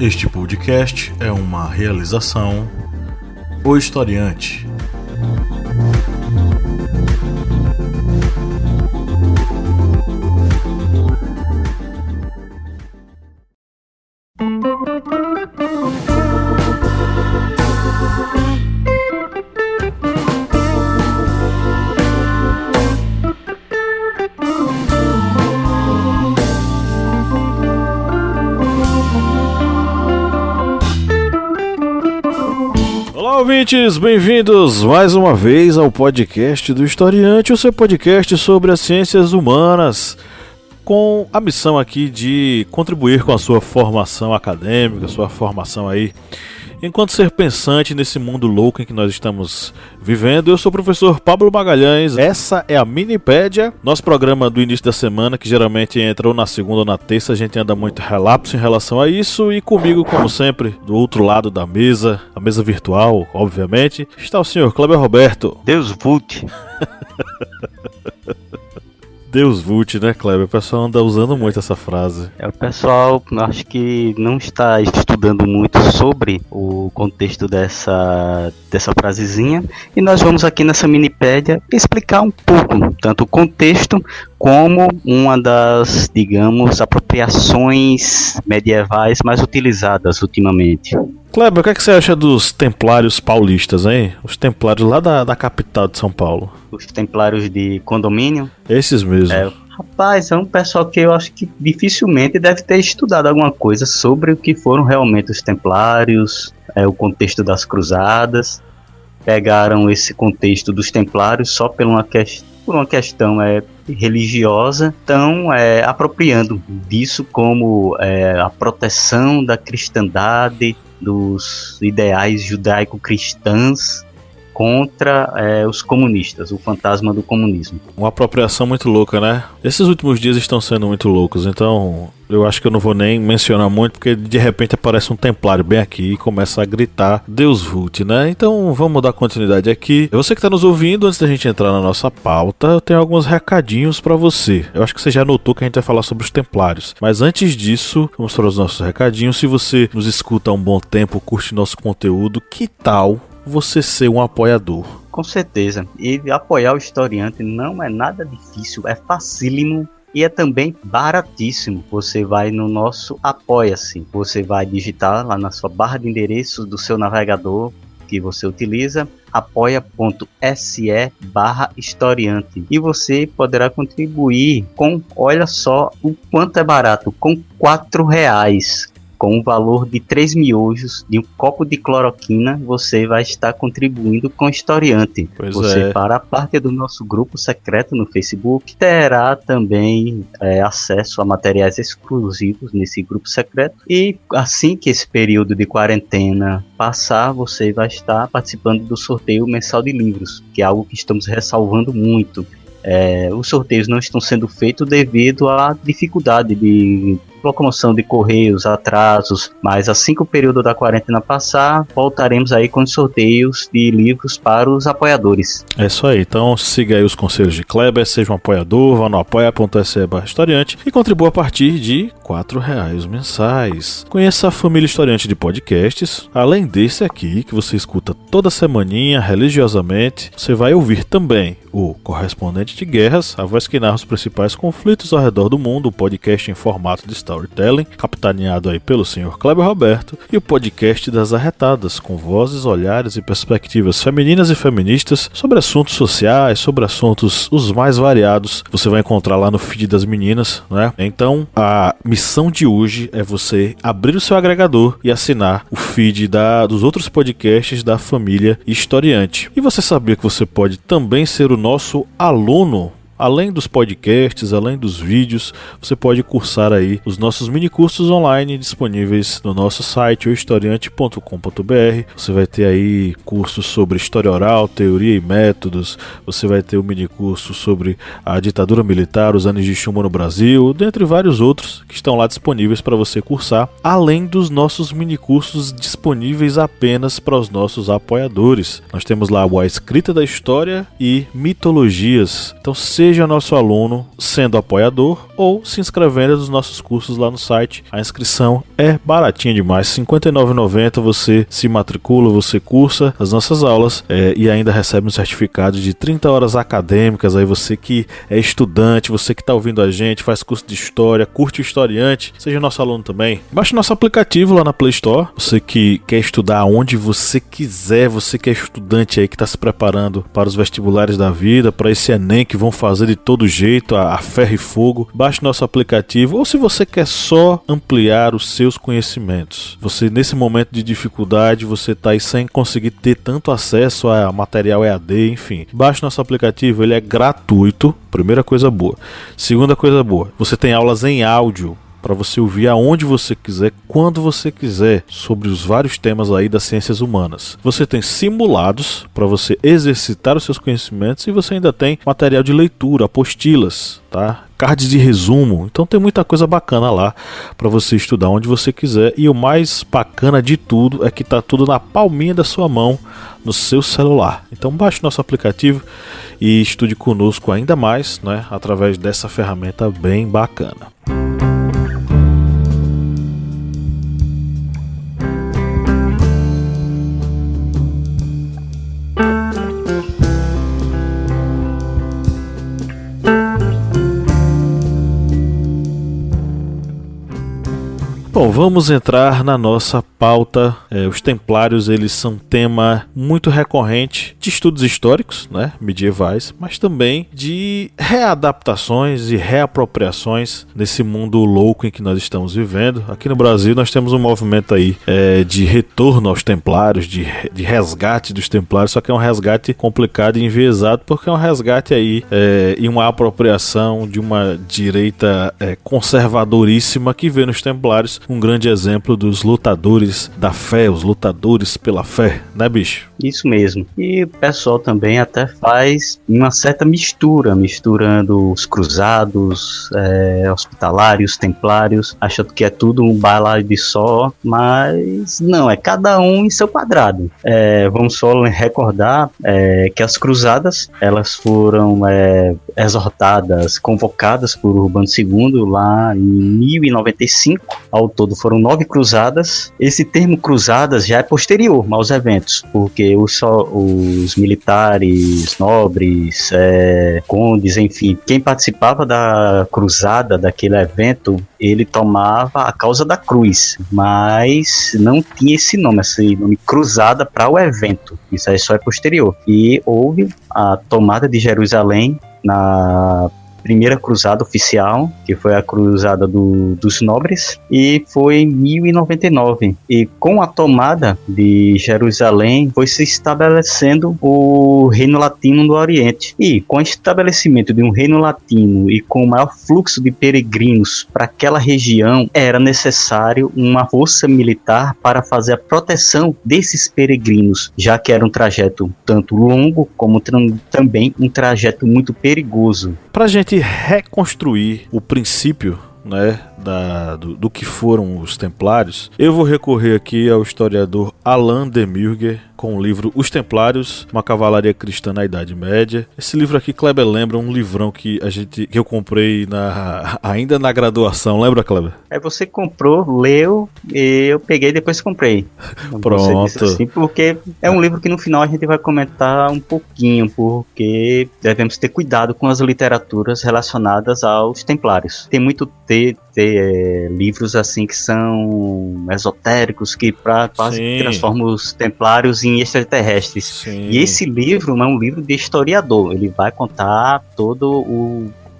Este podcast é uma realização O Historiante. Olá, ouvintes, bem-vindos mais uma vez ao podcast do Historiante, o seu podcast sobre as ciências humanas, com a missão aqui de contribuir com a sua formação acadêmica, sua formação aí, enquanto ser pensante nesse mundo louco em que nós estamos vivendo. Eu sou o professor Pablo Magalhães, essa é a Minipédia, nosso programa do início da semana, que geralmente entra ou na segunda ou na terça. A gente anda muito relapso em relação a isso, e comigo, como sempre, do outro lado da mesa, a mesa virtual, obviamente, está o senhor Kleber Roberto. Deus Vult. Deus Vult, né, Kleber? O pessoal anda usando muito essa frase. O pessoal, acho que não está estudando muito sobre o contexto dessa frasezinha, e nós vamos aqui nessa minipédia explicar um pouco, tanto o contexto como uma das, digamos, apropriações medievais mais utilizadas ultimamente. Kleber, o que é que você acha dos templários paulistas, hein? Os templários lá da capital de São Paulo. Os templários de condomínio? Esses mesmo. Rapaz, é um pessoal que eu acho que dificilmente deve ter estudado alguma coisa sobre o que foram realmente os templários, o contexto das cruzadas. Pegaram esse contexto dos templários só por uma questão religiosa, estão apropriando disso como a proteção da cristandade, dos ideais judaico-cristãs contra os comunistas, o fantasma do comunismo. Uma apropriação muito louca, né? Esses últimos dias estão sendo muito loucos, então eu acho que eu não vou nem mencionar muito, porque de repente aparece um templário bem aqui e começa a gritar Deus Vult, né? Então vamos dar continuidade aqui. Você que está nos ouvindo, antes da gente entrar na nossa pauta, eu tenho alguns recadinhos para você. Eu acho que você já notou que a gente vai falar sobre os templários, mas antes disso, vamos para os nossos recadinhos. Se você nos escuta há um bom tempo, curte nosso conteúdo, que tal você ser um apoiador? Com certeza, e apoiar o Historiante não é nada difícil, é facílimo e é também baratíssimo. Você vai no nosso Apoia-se, você vai digitar lá na sua barra de endereços do seu navegador que você utiliza, apoia.se/historiante, e você poderá contribuir com, olha só o quanto é barato, com R$4, com o valor de 3 miojos de um copo de cloroquina, você vai estar contribuindo com o Historiante. Você fará parte do nosso grupo secreto no Facebook, terá também acesso a materiais exclusivos nesse grupo secreto, e assim que esse período de quarentena passar, você vai estar participando do sorteio mensal de livros, que é algo que estamos ressalvando muito. Os sorteios não estão sendo feitos devido à dificuldade de locomoção de correios, atrasos, mas assim que o período da quarentena passar, voltaremos aí com sorteios de livros para os apoiadores. É isso aí, então siga aí os conselhos de Kleber, seja um apoiador, vá no apoia.se/historiante e contribua a partir de R$4 mensais. Conheça a família Historiante de podcasts. Além desse aqui, que você escuta toda semaninha, religiosamente, você vai ouvir também o Correspondente de Guerras, a voz que narra os principais conflitos ao redor do mundo, o podcast em formato de storytelling, capitaneado aí pelo senhor Kleber Roberto, e o podcast das Arretadas, com vozes, olhares e perspectivas femininas e feministas sobre assuntos sociais, sobre assuntos os mais variados. Você vai encontrar lá no feed das meninas, né? Então, a missão de hoje é você abrir o seu agregador e assinar o feed dos outros podcasts da família Historiante. E você sabia que você pode também ser o nosso aluno? Além dos podcasts, além dos vídeos, você pode cursar aí os nossos minicursos online disponíveis no nosso site, ohistoriante.com.br. Você vai ter aí cursos sobre história oral, teoria e métodos. Você vai ter o minicurso sobre a ditadura militar, os anos de chumbo no Brasil, dentre vários outros que estão lá disponíveis para você cursar, além dos nossos minicursos disponíveis apenas para os nossos apoiadores. Nós temos lá a escrita da história e mitologias. Então seja seja nosso aluno sendo apoiador ou se inscrevendo nos nossos cursos lá no site. A inscrição é baratinha demais, R$ 59,90, você se matricula, você cursa as nossas aulas e ainda recebe um certificado de 30 horas acadêmicas. Aí você que é estudante, você que está ouvindo a gente, faz curso de história, curte o historiante, seja nosso aluno também. Baixe nosso aplicativo lá na Play Store. Você que quer estudar onde você quiser, você que é estudante aí que está se preparando para os vestibulares da vida, para esse Enem que vão fazer de todo jeito, a ferro e fogo, baixe nosso aplicativo. Ou se você quer só ampliar os seus conhecimentos, você nesse momento de dificuldade, você está aí sem conseguir ter tanto acesso a material EAD, enfim, baixe nosso aplicativo, ele é gratuito, primeira coisa boa. Segunda coisa boa, você tem aulas em áudio para você ouvir aonde você quiser, quando você quiser, sobre os vários temas aí das ciências humanas. Você tem simulados para você exercitar os seus conhecimentos e você ainda tem material de leitura, apostilas, tá? Cards de resumo. Então tem muita coisa bacana lá para você estudar onde você quiser. E o mais bacana de tudo é que tá tudo na palminha da sua mão, no seu celular. Então baixe nosso aplicativo e estude conosco ainda mais, né? Através dessa ferramenta bem bacana. Bom, vamos entrar na nossa pauta. Os templários, eles são tema muito recorrente de estudos históricos, né, medievais, mas também de readaptações e reapropriações nesse mundo louco em que nós estamos vivendo. Aqui no Brasil nós temos um movimento aí de retorno aos templários, de resgate dos templários, só que é um resgate complicado e enviesado, porque é um resgate aí e uma apropriação de uma direita conservadoríssima que vê nos templários um grande exemplo dos lutadores da fé, os lutadores pela fé, né, bicho? Isso mesmo. E o pessoal também até faz uma certa misturando os cruzados, hospitalários, templários, achando que é tudo um balaio de só, mas não, é cada um em seu quadrado. Vamos só recordar que as cruzadas, elas foram exortadas, convocadas por Urbano II lá em 1095. Ao todo foram 9 cruzadas. Esse termo cruzadas já é posterior aos eventos, porque os militares, nobres, condes, enfim, quem participava da cruzada, daquele evento, ele tomava a causa da cruz, mas não tinha esse nome cruzada para o evento. Isso aí só é posterior. E houve a tomada de Jerusalém na primeira cruzada oficial, que foi a cruzada dos nobres, e foi em 1099. E com a tomada de Jerusalém, foi se estabelecendo o Reino Latino do Oriente. E com o estabelecimento de um Reino Latino e com o maior fluxo de peregrinos para aquela região, era necessário uma força militar para fazer a proteção desses peregrinos, já que era um trajeto tanto longo como também um trajeto muito perigoso. Para a gente reconstruir o princípio, né, do que foram os templários, eu vou recorrer aqui ao historiador Alain de Murger com o livro Os Templários, uma cavalaria cristã na Idade Média. Esse livro aqui, Kleber, lembra um livrão que eu comprei ainda na graduação, lembra, Kleber? Você comprou, leu, e eu peguei e depois comprei. Pronto. Assim, porque é um livro que no final a gente vai comentar um pouquinho, porque devemos ter cuidado com as literaturas relacionadas aos templários. Tem muito livros assim que são esotéricos, que quase transformam os templários em extraterrestres. Sim. E esse livro não é um livro de historiador, ele vai contar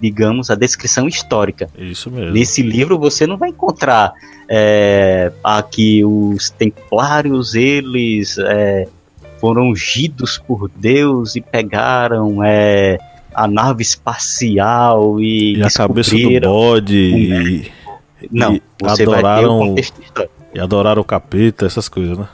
digamos, a descrição histórica. Isso mesmo. Nesse livro você não vai encontrar aqui os templários, eles foram ungidos por Deus e pegaram a nave espacial e a cabeça do bode não, você adoraram, vai ter o contexto histórico. E adoraram o capeta, essas coisas, né?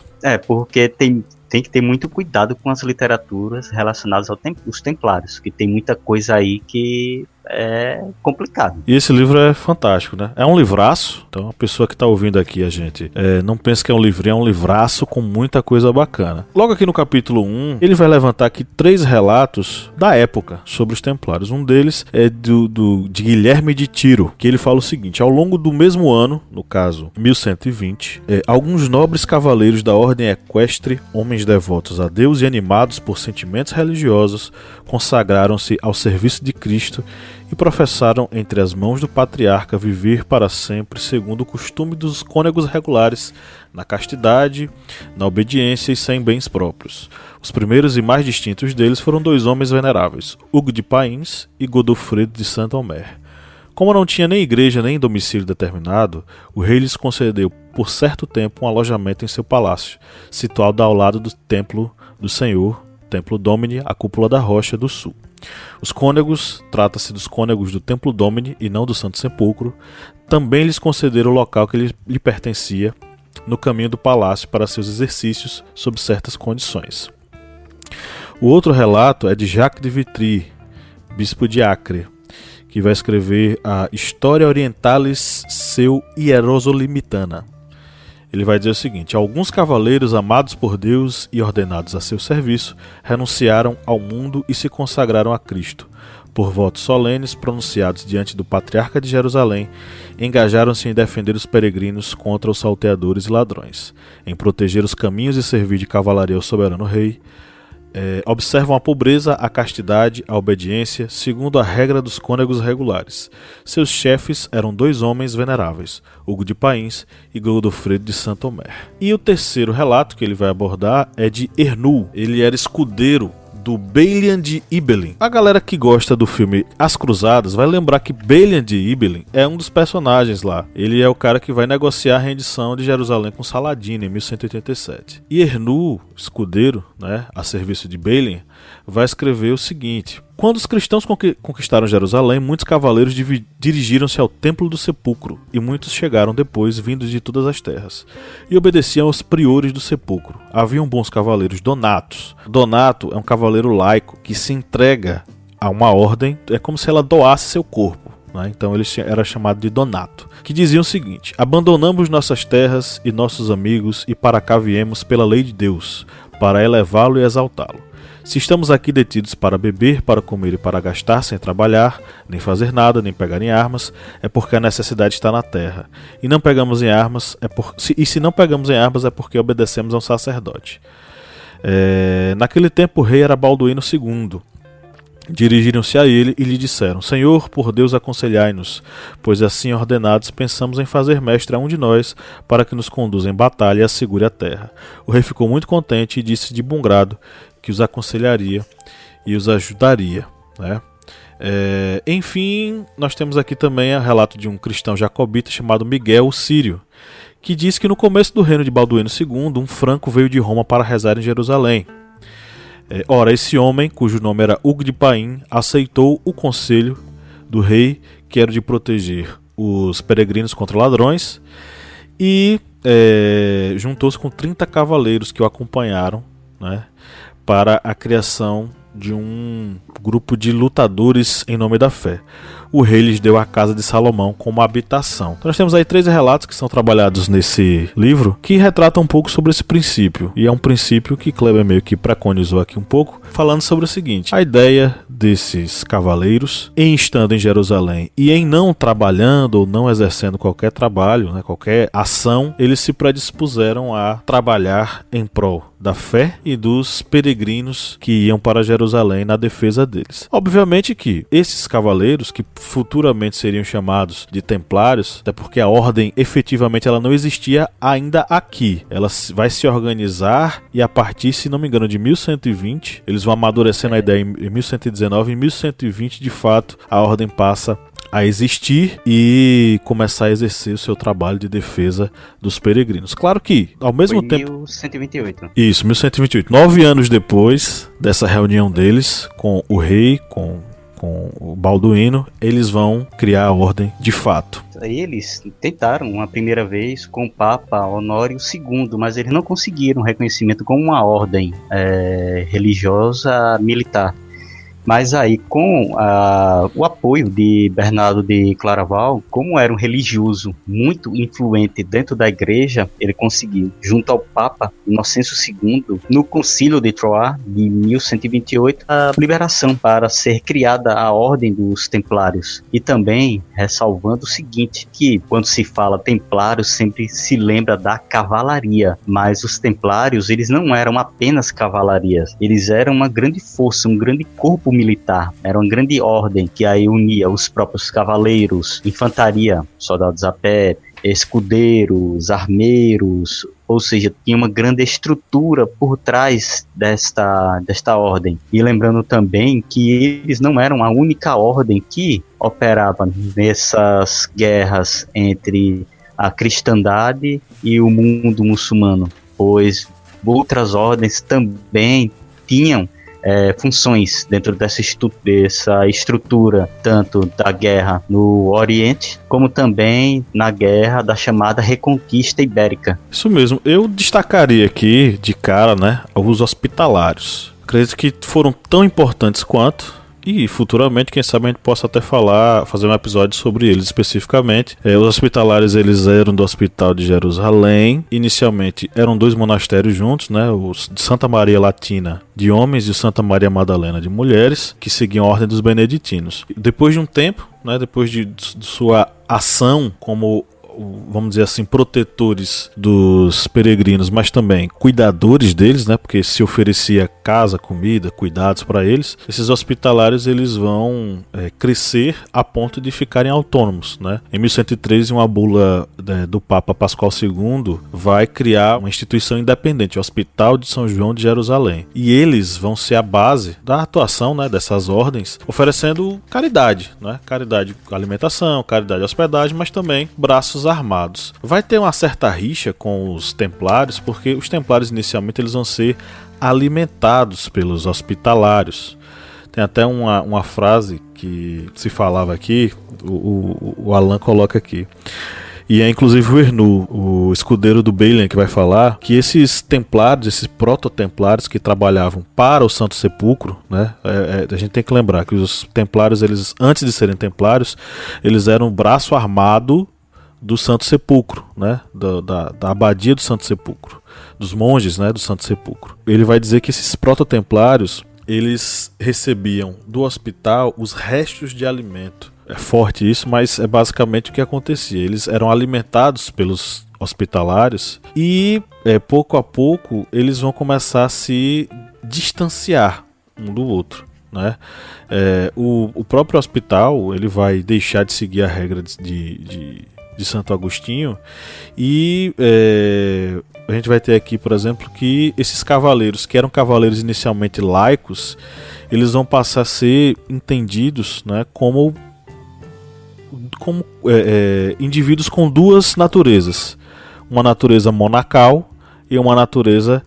Porque tem que ter muito cuidado com as literaturas relacionadas aos templários, que tem muita coisa aí que é complicado. E esse livro é fantástico, né? É um livraço, então a pessoa que está ouvindo aqui a gente não pensa que é um livrinho, é um livraço com muita coisa bacana. Logo aqui no capítulo 1, ele vai levantar aqui 3 relatos da época sobre os Templários. Um deles é de Guilherme de Tiro, que ele fala o seguinte: ao longo do mesmo ano, no caso 1120, alguns nobres cavaleiros da ordem equestre, homens devotos a Deus e animados por sentimentos religiosos, consagraram-se ao serviço de Cristo e professaram entre as mãos do patriarca viver para sempre segundo o costume dos cônegos regulares, na castidade, na obediência e sem bens próprios. Os primeiros e mais distintos deles foram 2 homens veneráveis, Hugo de Pains e Godofredo de Saint-Omer. Como não tinha nem igreja nem domicílio determinado, o rei lhes concedeu por certo tempo um alojamento em seu palácio, situado ao lado do Templo do Senhor, Templo Domini, a Cúpula da Rocha do Sul. Os cônegos, trata-se dos cônegos do Templo Domini e não do Santo Sepulcro, também lhes concederam o local que lhe pertencia no caminho do palácio para seus exercícios sob certas condições. O outro relato é de Jacques de Vitry, bispo de Acre, que vai escrever a História Orientalis seu Hierosolimitana. Ele vai dizer o seguinte: alguns cavaleiros amados por Deus e ordenados a seu serviço renunciaram ao mundo e se consagraram a Cristo. Por votos solenes pronunciados diante do patriarca de Jerusalém, engajaram-se em defender os peregrinos contra os salteadores e ladrões, em proteger os caminhos e servir de cavalaria ao soberano rei. Observam a pobreza, a castidade, a obediência, segundo a regra dos cônegos regulares. Seus chefes eram 2 homens veneráveis, Hugo de Pains e Godofredo de Saint-Omer. E o terceiro relato que ele vai abordar é de Ernu. Ele era escudeiro do Balian de Ibelin. A galera que gosta do filme As Cruzadas vai lembrar que Balian de Ibelin é um dos personagens lá. Ele é o cara que vai negociar a rendição de Jerusalém com Saladino em 1187. E Ernu, escudeiro, né, a serviço de Balian, vai escrever o seguinte: quando os cristãos conquistaram Jerusalém, muitos cavaleiros dirigiram-se ao Templo do Sepulcro, e muitos chegaram depois, vindos de todas as terras, e obedeciam aos priores do sepulcro. Haviam bons cavaleiros donatos. Donato é um cavaleiro laico que se entrega a uma ordem, é como se ela doasse seu corpo. Então ele era chamado de Donato, que dizia o seguinte: abandonamos nossas terras e nossos amigos e para cá viemos pela lei de Deus, para elevá-lo e exaltá-lo. Se estamos aqui detidos para beber, para comer e para gastar sem trabalhar, nem fazer nada, nem pegar em armas, é porque a necessidade está na terra. E não pegamos em armas, se não pegamos em armas é porque obedecemos a um sacerdote. Naquele tempo o rei era Balduíno II. Dirigiram-se a ele e lhe disseram: Senhor, por Deus aconselhai-nos, pois assim ordenados pensamos em fazer mestre a um de nós, para que nos conduza em batalha e assegure a terra. O rei ficou muito contente e disse de bom grado que os aconselharia e os ajudaria, né? Enfim, nós temos aqui também o relato de um cristão jacobita chamado Miguel o Sírio, que diz que no começo do reino de Balduíno II, um franco veio de Roma para rezar em Jerusalém. Ora, esse homem, cujo nome era Hugo de Paim, aceitou o conselho do rei, que era de proteger os peregrinos contra ladrões, e juntou-se com 30 cavaleiros que o acompanharam, né, para a criação de um grupo de lutadores em nome da fé. O rei lhes deu a casa de Salomão como habitação. Então nós temos aí 3 relatos que são trabalhados nesse livro, que retratam um pouco sobre esse princípio. E é um princípio que Kleber meio que preconizou aqui um pouco, falando sobre o seguinte: a ideia desses cavaleiros, em estando em Jerusalém e em não trabalhando ou não exercendo qualquer trabalho, né, qualquer ação, eles se predispuseram a trabalhar em prol da fé e dos peregrinos que iam para Jerusalém na defesa deles. Obviamente que esses cavaleiros, que futuramente seriam chamados de templários, até porque a ordem efetivamente ela não existia ainda aqui, ela vai se organizar e a partir, se não me engano, de 1120, eles vão amadurecendo a ideia em 1119, em 1120 de fato a ordem passa a existir e começar a exercer o seu trabalho de defesa dos peregrinos. Claro que, ao mesmo tempo... 1128. Isso, 1128. 9 anos depois dessa reunião deles com o rei, com o Balduíno, eles vão criar a ordem de fato. Eles tentaram uma primeira vez com o Papa Honório II, mas eles não conseguiram reconhecimento como uma ordem religiosa militar. Mas aí, com o apoio de Bernardo de Claraval, como era um religioso muito influente dentro da igreja, ele conseguiu, junto ao Papa Inocêncio II, no Concílio de Troyes, de 1128, a liberação para ser criada a Ordem dos Templários. E também ressalvando o seguinte, que quando se fala templários, sempre se lembra da cavalaria, mas os templários, eles não eram apenas cavalarias, eles eram uma grande força, um grande corpo militar, era uma grande ordem que aí unia os próprios cavaleiros, infantaria, soldados a pé, escudeiros, armeiros, ou seja, tinha uma grande estrutura por trás desta ordem. E lembrando também que eles não eram a única ordem que operava nessas guerras entre a cristandade e o mundo muçulmano, pois outras ordens também tinham funções dentro dessa estrutura, tanto da guerra no Oriente, como também na guerra da chamada Reconquista Ibérica. Isso mesmo, eu destacaria aqui de cara, né, os hospitalários. Acredito que foram tão importantes quanto, e futuramente, quem sabe a gente possa até fazer um episódio sobre eles especificamente. Os hospitalares, eles eram do Hospital de Jerusalém. Inicialmente eram 2 monastérios juntos, né? O de Santa Maria Latina de homens e o Santa Maria Madalena de mulheres, que seguiam a ordem dos beneditinos. Depois de um tempo, né, depois de sua ação como, vamos dizer assim, protetores dos peregrinos, mas também cuidadores deles, né? Porque se oferecia casa, comida, cuidados para eles. Esses hospitalários, eles vão crescer a ponto de ficarem autônomos, né? Em 1113, uma bula do Papa Pascoal II vai criar uma instituição independente, o Hospital de São João de Jerusalém. E eles vão ser a base da atuação, né, dessas ordens, oferecendo caridade, né? Caridade alimentação, caridade hospedagem, mas também braços armados. Vai ter uma certa rixa com os templários, porque os templários inicialmente eles vão ser alimentados pelos hospitalários. Tem até uma frase que se falava aqui, o Alan coloca aqui, e é inclusive o Ernu, o escudeiro do Balian, que vai falar que esses templários, esses proto-templários que trabalhavam para o Santo Sepulcro, né, a gente tem que lembrar que os templários, eles, antes de serem templários, eles eram o braço armado do Santo Sepulcro, né, da abadia do Santo Sepulcro, dos monges, né, do Santo Sepulcro. Ele vai dizer que esses prototemplários, eles recebiam do hospital os restos de alimento. É forte isso, mas é basicamente o que acontecia. Eles eram alimentados pelos hospitalários e pouco a pouco eles vão começar a se distanciar um do outro, né? O próprio hospital, ele vai deixar de seguir a regra de Santo Agostinho e a gente vai ter aqui, por exemplo, que esses cavaleiros, que eram cavaleiros inicialmente laicos, eles vão passar a ser entendidos, né, como indivíduos com duas naturezas, uma natureza monacal e uma natureza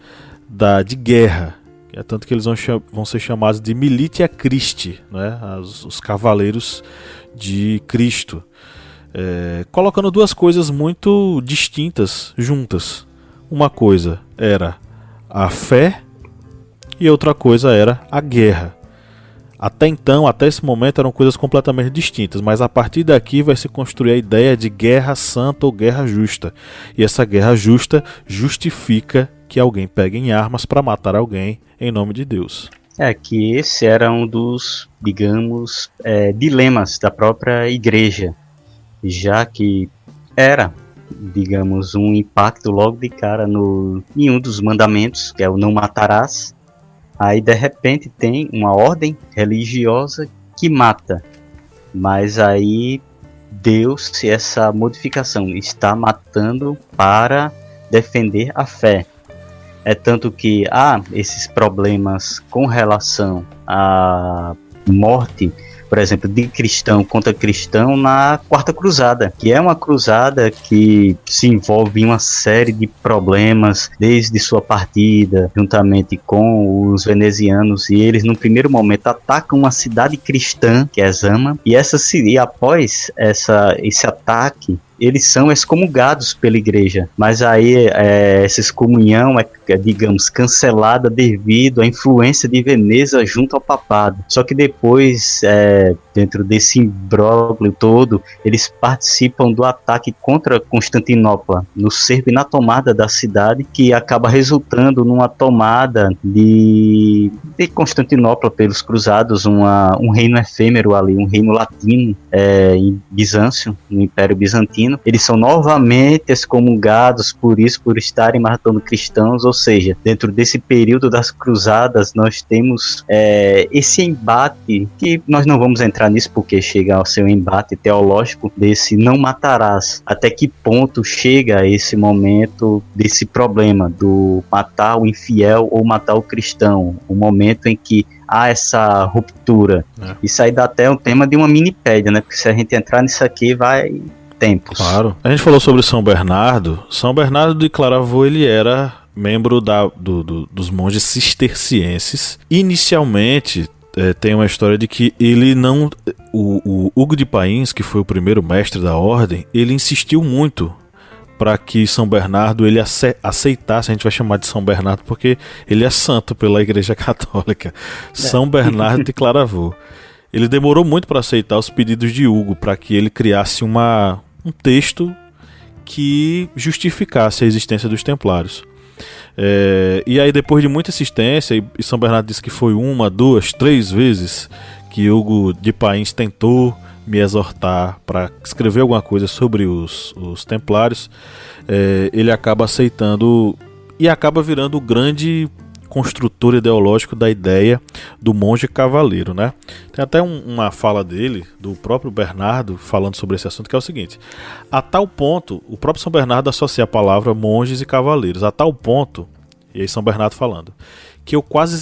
de guerra. É tanto que eles vão ser chamados de Militia Christi, né, os cavaleiros de Cristo. Colocando duas coisas muito distintas juntas. Uma coisa era a fé e outra coisa era a guerra. Até então, até esse momento, eram coisas completamente distintas, mas a partir daqui vai se construir a ideia de guerra santa ou guerra justa. E essa guerra justa justifica que alguém pegue em armas para matar alguém em nome de Deus. Que esse era um dos, digamos, dilemas da própria igreja, já que era, digamos, um impacto logo de cara em um dos mandamentos, que é o não matarás. Aí de repente tem uma ordem religiosa que mata, mas aí deu-se essa modificação, está matando para defender a fé. É tanto que há esses problemas com relação à morte, por exemplo, de cristão contra cristão na Quarta Cruzada, que é uma cruzada que se envolve em uma série de problemas desde sua partida, juntamente com os venezianos, e eles no primeiro momento atacam uma cidade cristã, que é Zama, e após esse ataque, eles são excomungados pela igreja, mas aí essa excomunhão digamos, cancelada devido à influência de Veneza junto ao papado. Só que depois, dentro desse imbróglio todo, eles participam do ataque contra Constantinopla, no cerco e na tomada da cidade, que acaba resultando numa tomada de Constantinopla pelos cruzados, um reino efêmero ali, um reino latino, em Bizâncio, no Império Bizantino. Eles são novamente excomungados por estarem matando cristãos, ou seja, dentro desse período das cruzadas nós temos esse embate, que nós não vamos entrar nisso porque chega ao seu embate teológico desse não matarás, até que ponto chega esse momento desse problema do matar o infiel ou matar o cristão, o momento em que há essa ruptura. Isso aí dá até um tema de uma minipédia, né? Porque se a gente entrar nisso aqui vai tempos. Claro. A gente falou sobre São Bernardo. São Bernardo de Claravaux, ele era membro dos monges cistercienses. Inicialmente, tem uma história de que ele não... O Hugo de Pains, que foi o primeiro mestre da ordem, ele insistiu muito para que São Bernardo ele aceitasse, a gente vai chamar de São Bernardo porque ele é santo pela Igreja Católica. São Bernardo de Claravaux. Ele demorou muito para aceitar os pedidos de Hugo, para que ele criasse um texto que justificasse a existência dos templários. E aí, depois de muita insistência, e São Bernardo disse que foi 1, 2, 3 vezes que Hugo de Pains tentou me exortar para escrever alguma coisa sobre os templários, ele acaba aceitando e acaba virando o grande construtor ideológico da ideia do monge cavaleiro, né? Tem até uma fala dele, do próprio Bernardo, falando sobre esse assunto, que é o seguinte: a tal ponto, o próprio São Bernardo associa a palavra monges e cavaleiros, a tal ponto, e aí São Bernardo falando, que eu quase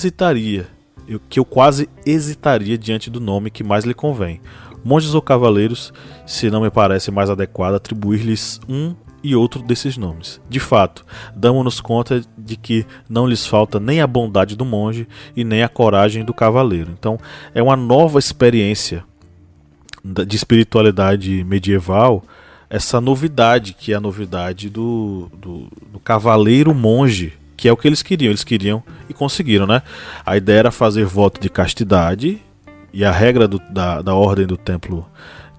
hesitaria diante do nome que mais lhe convém. Monges ou cavaleiros, se não me parece mais adequado atribuir-lhes um e outro desses nomes. De fato, damos-nos conta de que não lhes falta nem a bondade do monge e nem a coragem do cavaleiro. Então, é uma nova experiência de espiritualidade medieval, essa novidade, que é a novidade do cavaleiro monge, que é o que eles queriam e conseguiram, né? A ideia era fazer voto de castidade, e a regra da ordem do Templo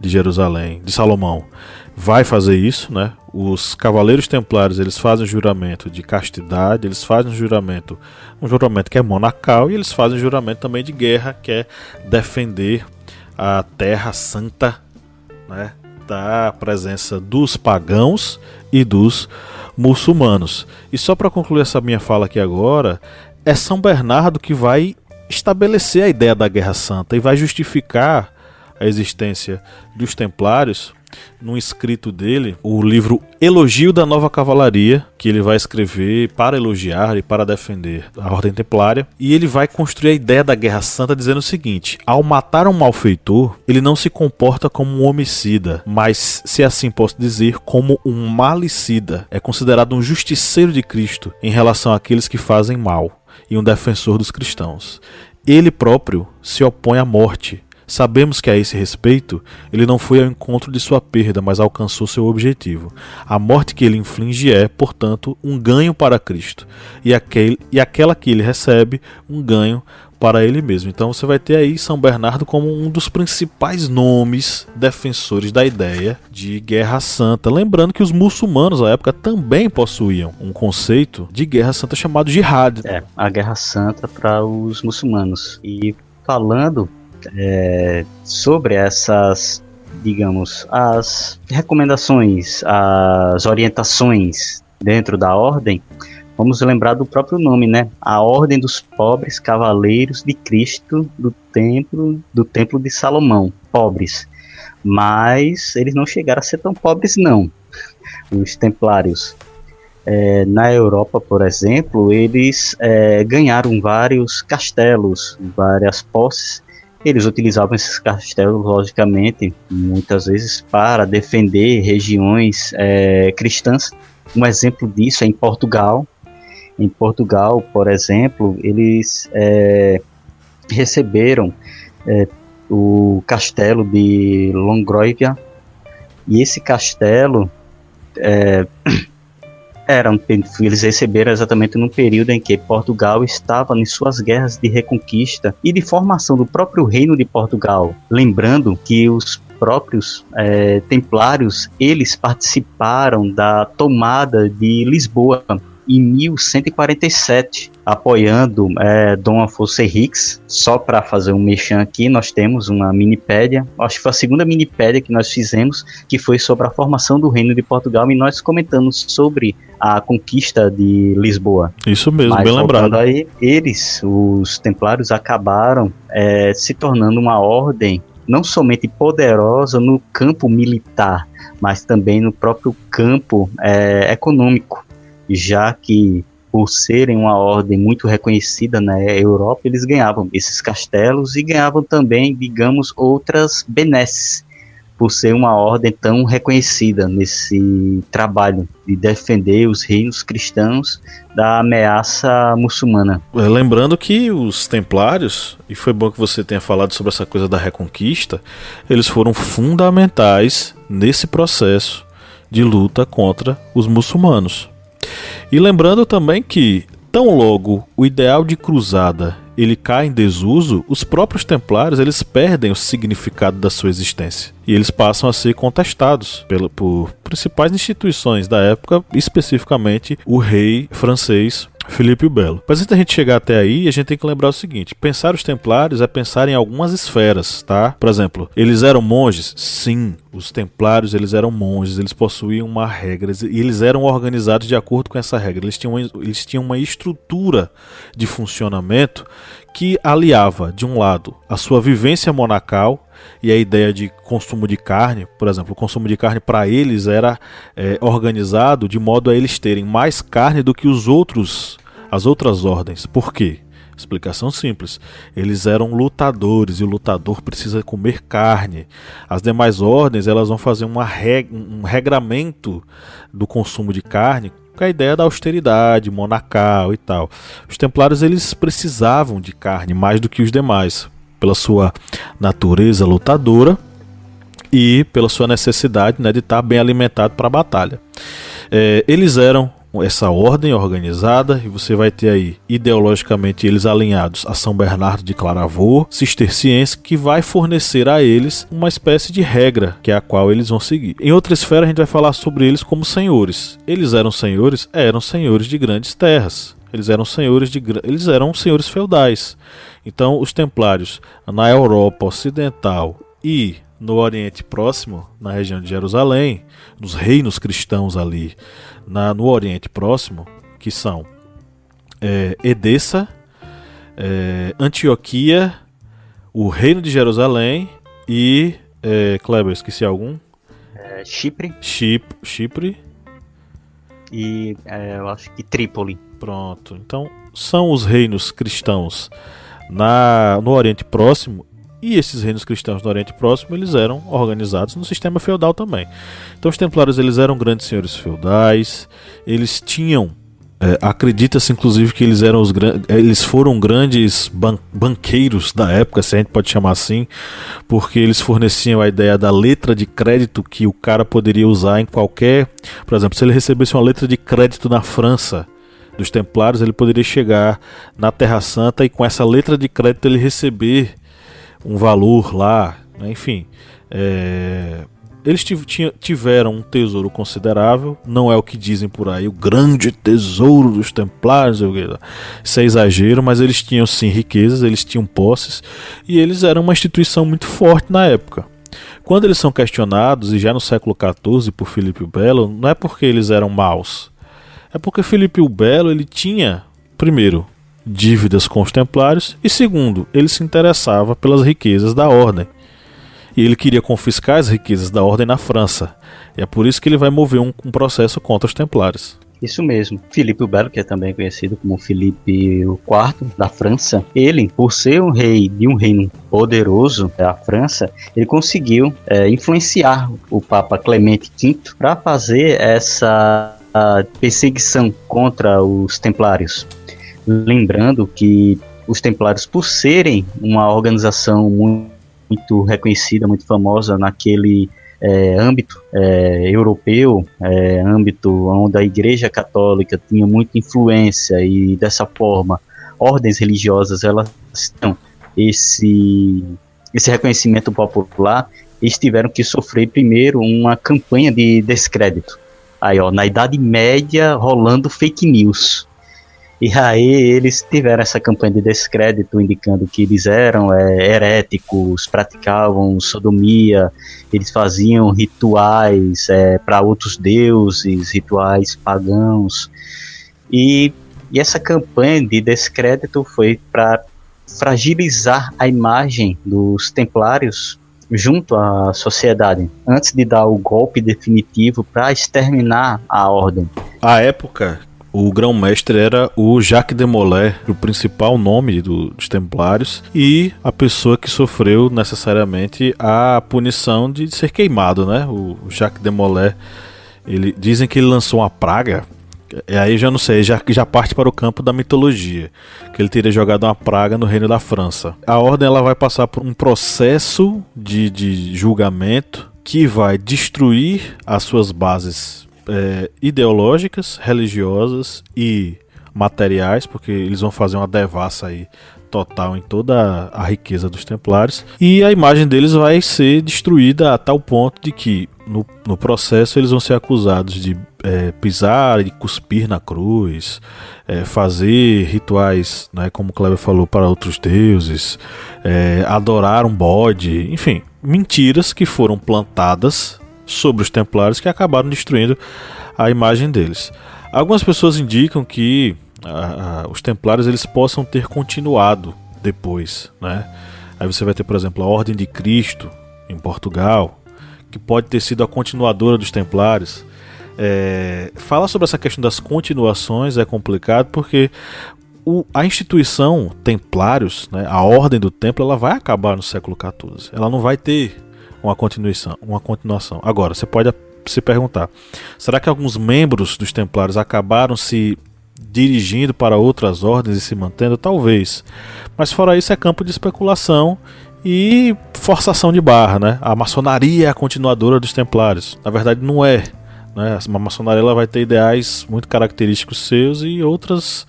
de Jerusalém, de Salomão, vai fazer isso, né? Os cavaleiros templários, eles fazem juramento de castidade, eles fazem um juramento que é monacal, e eles fazem um juramento também de guerra, que é defender a terra santa, né, da presença dos pagãos e dos muçulmanos. E só para concluir essa minha fala aqui agora, é São Bernardo que vai estabelecer a ideia da Guerra Santa e vai justificar a existência dos templários num escrito dele, o livro Elogio da Nova Cavalaria, que ele vai escrever para elogiar e para defender a Ordem Templária, e ele vai construir a ideia da Guerra Santa dizendo o seguinte: ao matar um malfeitor, ele não se comporta como um homicida, mas, se assim posso dizer, como um malicida. É considerado um justiceiro de Cristo em relação àqueles que fazem mal e um defensor dos cristãos. Ele próprio se opõe à morte. Sabemos que a esse respeito, ele não foi ao encontro de sua perda, mas alcançou seu objetivo. A morte que ele inflige é, portanto, um ganho para Cristo, e aquela que ele recebe, um ganho para ele mesmo. Então você vai ter aí São Bernardo como um dos principais nomes defensores da ideia de Guerra Santa. Lembrando que os muçulmanos, à época, também possuíam um conceito de Guerra Santa chamado Jihad. A Guerra Santa para os muçulmanos. E falando sobre essas, digamos, as recomendações, as orientações dentro da ordem, vamos lembrar do próprio nome, né? A Ordem dos Pobres Cavaleiros de Cristo do Templo de Salomão. Pobres. Mas eles não chegaram a ser tão pobres, não. Os templários. Na Europa, por exemplo, eles ganharam vários castelos, várias posses. Eles utilizavam esses castelos, logicamente, muitas vezes para defender regiões cristãs. Um exemplo disso é em Portugal. Em Portugal, por exemplo, eles receberam o castelo de Longroívia, e esse castelo Eles receberam exatamente no período em que Portugal estava em suas guerras de reconquista e de formação do próprio Reino de Portugal. Lembrando que os próprios templários, eles participaram da tomada de Lisboa em 1147, apoiando Dom Afonso Henriques. Só para fazer um merchan aqui, nós temos uma minipédia, acho que foi a segunda minipédia que nós fizemos, que foi sobre a formação do Reino de Portugal, e nós comentamos sobre a conquista de Lisboa. Isso mesmo, mas, bem lembrado. Aí, os templários, acabaram se tornando uma ordem não somente poderosa no campo militar, mas também no próprio campo econômico, já que, por serem uma ordem muito reconhecida na Europa, eles ganhavam esses castelos e ganhavam também, digamos, outras benesses, por ser uma ordem tão reconhecida nesse trabalho de defender os reinos cristãos da ameaça muçulmana. Lembrando que os templários, e foi bom que você tenha falado sobre essa coisa da reconquista, eles foram fundamentais nesse processo de luta contra os muçulmanos. E lembrando também que, tão logo o ideal de cruzada ele cai em desuso, os próprios templários eles perdem o significado da sua existência. E eles passam a ser contestados por principais instituições da época, especificamente o rei francês Filipe o Belo. Mas antes da gente chegar até aí, a gente tem que lembrar o seguinte: pensar os templários é pensar em algumas esferas, tá? Por exemplo, eles eram monges? Sim, os templários eles eram monges, eles possuíam uma regra e eles eram organizados de acordo com essa regra. Eles tinham uma estrutura de funcionamento que aliava, de um lado, a sua vivência monacal e a ideia de consumo de carne. Por exemplo, o consumo de carne para eles era organizado de modo a eles terem mais carne do que as outras ordens. Por quê? Explicação simples. Eles eram lutadores e o lutador precisa comer carne. As demais ordens elas vão fazer um regramento do consumo de carne com a ideia da austeridade monacal e tal. Os templários eles precisavam de carne mais do que os demais, pela sua natureza lutadora e pela sua necessidade, né, de estar bem alimentado para a batalha. Eles eram essa ordem organizada, e você vai ter aí ideologicamente eles alinhados a São Bernardo de Claravaux, cisterciense, que vai fornecer a eles uma espécie de regra, que é a qual eles vão seguir. Em outra esfera a gente vai falar sobre eles como senhores. Eles eram senhores? Eram senhores de grandes terras. Eles eram senhores feudais. Então os templários na Europa Ocidental e no Oriente Próximo, na região de Jerusalém, nos reinos cristãos ali no Oriente Próximo, que são Edessa, Antioquia, o Reino de Jerusalém e Kleber, esqueci algum? Chipre. Chipre. E eu acho que Trípoli. Pronto. Então são os reinos cristãos no Oriente Próximo. E esses reinos cristãos no Oriente Próximo, eles eram organizados no sistema feudal também. Então os templários eles eram grandes senhores feudais, eles tinham, acredita-se inclusive que eles foram grandes banqueiros da época, se a gente pode chamar assim, porque eles forneciam a ideia da letra de crédito que o cara poderia usar em qualquer... Por exemplo, se ele recebesse uma letra de crédito na França, dos templários, ele poderia chegar na Terra Santa e com essa letra de crédito ele receber um valor lá, né? Enfim, eles tiveram um tesouro considerável, não é o que dizem por aí, o grande tesouro dos templários, isso é exagero, mas eles tinham sim riquezas, eles tinham posses, e eles eram uma instituição muito forte na época. Quando eles são questionados, e já no século XIV por Filipe o Belo, não é porque eles eram maus, é porque Filipe o Belo ele tinha, primeiro, dívidas com os templários, e segundo, ele se interessava pelas riquezas da ordem e ele queria confiscar as riquezas da ordem na França, e é por isso que ele vai mover um processo contra os templários. Isso mesmo. Filipe o Belo, que é também conhecido como Filipe IV da França, ele, por ser um rei de um reino poderoso, a França, ele conseguiu influenciar o Papa Clemente V para fazer essa perseguição contra os templários. Lembrando que os templários, por serem uma organização muito reconhecida, muito famosa naquele âmbito europeu, âmbito onde a Igreja Católica tinha muita influência e dessa forma ordens religiosas elas têm esse reconhecimento popular, eles tiveram que sofrer primeiro uma campanha de descrédito. Aí, ó, na Idade Média, rolando fake news. E aí eles tiveram essa campanha de descrédito, indicando que eles eram heréticos, praticavam sodomia, eles faziam rituais para outros deuses, rituais pagãos. E essa campanha de descrédito foi para fragilizar a imagem dos templários junto à sociedade, antes de dar o golpe definitivo para exterminar a ordem. À época, o grão-mestre era o Jacques de Molay, o principal nome dos templários, e a pessoa que sofreu necessariamente a punição de ser queimado, né? O Jacques de Molay, dizem que ele lançou uma praga. E aí já não sei, já parte para o campo da mitologia, que ele teria jogado uma praga no reino da França. A ordem ela vai passar por um processo de julgamento que vai destruir as suas bases ideológicas, religiosas e materiais, porque eles vão fazer uma devassa aí total em toda a riqueza dos templários, e a imagem deles vai ser destruída a tal ponto de que no processo eles vão ser acusados de pisar e cuspir na cruz, fazer rituais, né, como o Kleber falou, para outros deuses, adorar um bode, enfim, mentiras que foram plantadas sobre os templários que acabaram destruindo a imagem deles. Algumas pessoas indicam que os templários eles possam ter continuado depois, né? Aí você vai ter, por exemplo, a Ordem de Cristo em Portugal, que pode ter sido a continuadora dos templários. Falar sobre essa questão das continuações é complicado, porque a instituição templários, né, a Ordem do Templo, ela vai acabar no século XIV. Ela não vai ter uma continuação. Agora, você pode se perguntar, será que alguns membros dos templários acabaram se dirigindo para outras ordens e se mantendo? Talvez. Mas fora isso é campo de especulação e forçação de barra, né? A maçonaria é a continuadora dos templários. Na verdade não é, né? A maçonaria ela vai ter ideais muito característicos seus e outras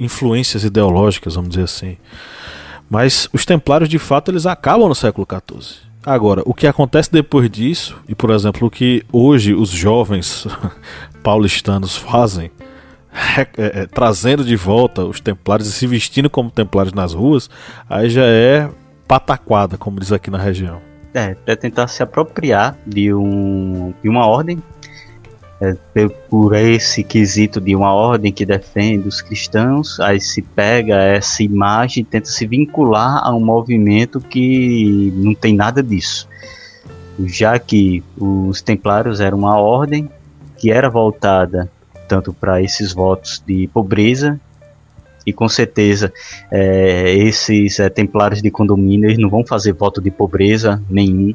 influências ideológicas, vamos dizer assim. Mas os templários de fato eles acabam no século XIV. Agora, o que acontece depois disso, e por exemplo o que hoje os jovens paulistanos fazem, trazendo de volta os templários e se vestindo como templários nas ruas, aí já é pataquada, como diz aqui na região. É tentar se apropriar de uma ordem, por esse quesito de uma ordem que defende os cristãos, aí se pega essa imagem e tenta se vincular a um movimento que não tem nada disso. Já que os templários eram uma ordem que era voltada tanto para esses votos de pobreza, e com certeza esses templários de condomínio eles não vão fazer voto de pobreza nenhum.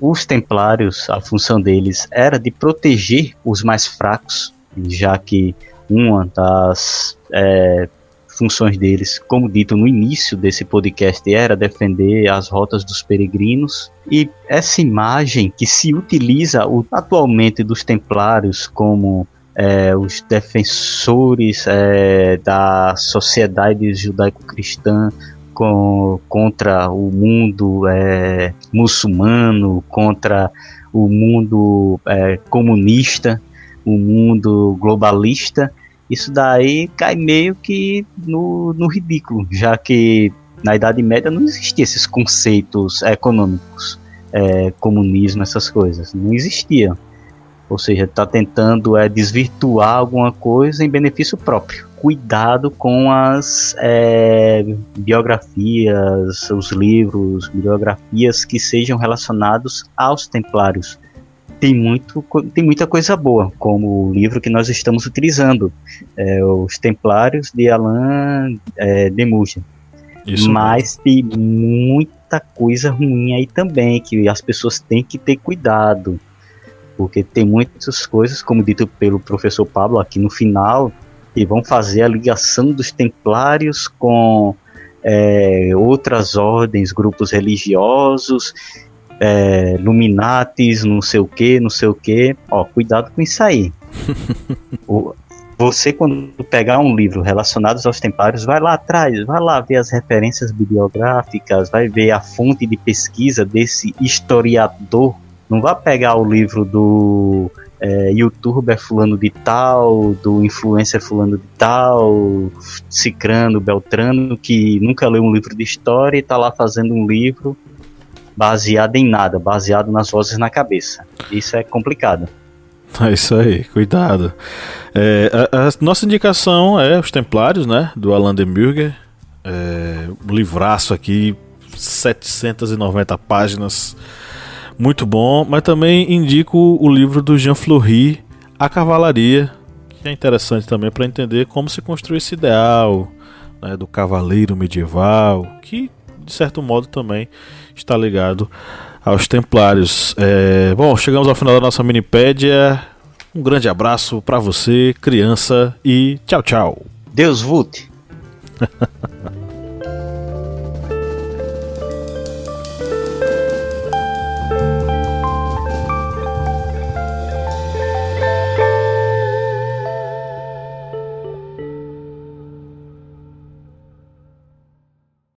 Os templários, a função deles era de proteger os mais fracos, já que uma das funções deles, como dito no início desse podcast, era defender as rotas dos peregrinos. E essa imagem que se utiliza atualmente dos templários como os defensores da sociedade judaico-cristã contra o mundo muçulmano, contra o mundo comunista, o mundo globalista, isso daí cai meio que no ridículo, já que na Idade Média não existiam esses conceitos econômicos, comunismo, essas coisas, não existiam. Ou seja, está tentando desvirtuar alguma coisa em benefício próprio. Cuidado com as biografias, os livros, biografias que sejam relacionados aos templários. Tem muita coisa boa, como o livro que nós estamos utilizando, Os Templários, de Alain de Mougen. Mas tem muita coisa ruim aí também, que as pessoas têm que ter cuidado. Porque tem muitas coisas, como dito pelo professor Pablo aqui no final, que vão fazer a ligação dos templários com outras ordens, grupos religiosos, Illuminatis, não sei o que. Ó, cuidado com isso aí. Você, quando pegar um livro relacionado aos Templários, vai lá atrás, vai lá ver as referências bibliográficas, vai ver a fonte de pesquisa desse historiador. Não vai pegar o livro do youtuber fulano de tal, do influencer fulano de tal, cicrano, beltrano, que nunca leu um livro de história e está lá fazendo um livro baseado em nada, baseado nas vozes na cabeça. Isso é complicado. É isso aí, cuidado. A nossa indicação é Os Templários, né, do Alain de Buyger. Um livraço aqui, 790 páginas, muito bom. Mas também indico o livro do Jean Fleury, A Cavalaria, que é interessante também para entender como se construiu esse ideal, né, do cavaleiro medieval, que de certo modo também está ligado aos Templários. Bom, chegamos ao final da nossa minipédia. Um grande abraço para você, criança, e tchau, tchau. Deus vult!